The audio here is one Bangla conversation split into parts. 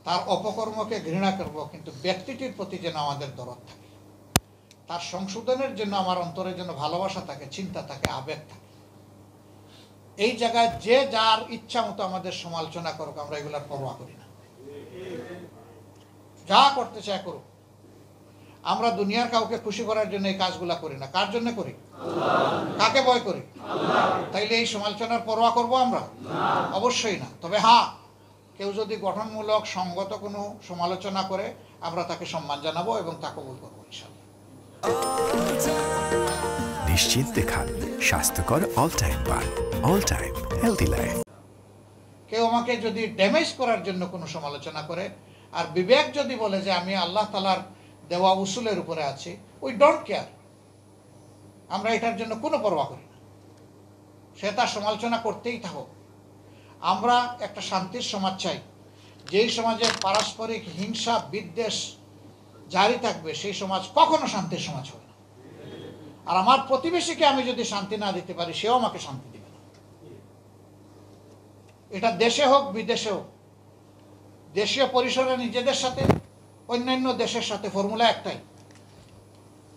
তার অপকর্মকে ঘৃণা করব, কিন্তু ব্যক্তিটির প্রতি যেন আমাদের দরদ থাকে, তার সংশোধনের জন্য আমার অন্তরে যেন ভালোবাসা থাকে, চিন্তা থাকে, আবেগ থাকে। এই জায়গায় যে যার ইচ্ছা মতো আমাদের সমালোচনা করুক, আমরা এগুলার পরোয়া করি না। যা করতে চায় করুক। আমরা দুনিয়ার কাউকে খুশি করার জন্য এই কাজগুলা করি না। কার জন্য করি? কাকে ভয় করি? তাইলে এই সমালোচনার পরোয়া করব আমরা? অবশ্যই না। তবে হ্যাঁ, কেউ যদি গঠনমূলক সঙ্গত কোনো সমালোচনা করে, আমরা তাকে সম্মান জানাবো এবং তা কবুল করবো ইনশাআল্লাহ। নিশ্চিন্তে খান স্বাস্থ্যকর অল টাইম পান, অল টাইম হেলদি লাইফ। কেউ আমাকে যদি ড্যামেজ করার জন্য কোনো সমালোচনা করে, আর বিবেক যদি বলে যে আমি আল্লাহ তাআলার দেওয়া উসুলের উপরে আছি, উই ডোন্ট কেয়ার। আমরা এটার জন্য কোনো পরোয়া করি না। সে তার সমালোচনা করতেই থাকুক। আমরা একটা শান্তির সমাজ চাই। যেই সমাজে পারস্পরিক হিংসা বিদ্বেষ জারি থাকবে, সেই সমাজ কখনো শান্তির সমাজ হবে না। আর আমার প্রতিবেশীকে আমি যদি শান্তি না দিতে পারি, সেও আমাকে শান্তি দিবে না। এটা দেশে হোক বিদেশে হোক, দেশীয় পরিসরে নিজেদের সাথে, অন্যান্য দেশের সাথে ফর্মুলা একটাই,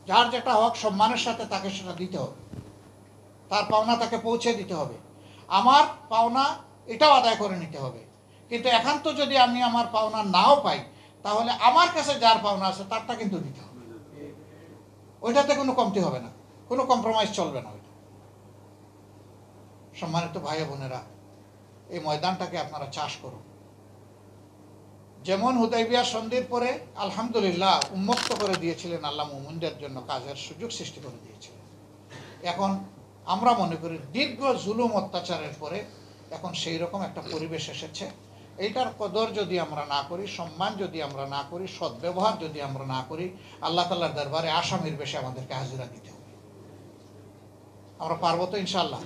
যার যেটা হক সম্মানের সাথে তাকে সেটা দিতে হবে, তার পাওনা তাকে পৌঁছে দিতে হবে। আমার পাওনা এটাও আদায় করে নিতে হবে। কিন্তু একান্ত যদি আমি আমার পাওনা নাও পাই, তাহলে আমার কাছে যার পাওনা আছে তারটা কিন্তু দিতে হবে। ওইটাতে কোনো কমতি হবে না, কোনো কম্প্রোমাইজ চলবে না। ওইটা সম্মানিত ভাই বোনেরা, এই ময়দানটাকে আপনারা চাষ করুন। যেমন হুদাইবিয়া সন্ধির পরে আলহামদুলিল্লাহ উন্মুক্ত করে দিয়েছিলেন আল্লাহ মুমিনদের জন্য, কাজের সুযোগ সৃষ্টি করে দিয়েছিলেন। এখন আমরা মনে করি দীর্ঘ জুলুম অত্যাচারের পরে এখন সেই রকম একটা পরিবেশ এসেছে। এইটার কদর যদি আমরা না করি, সম্মান যদি আমরা না করি, সদ্ব্যবহার যদি আমরা না করি, আল্লাহ তাআলার দরবারে আসামির বেশে আমাদেরকে হাজিরা দিতে হবে। আমরা পারবো তো ইনশাআল্লাহ?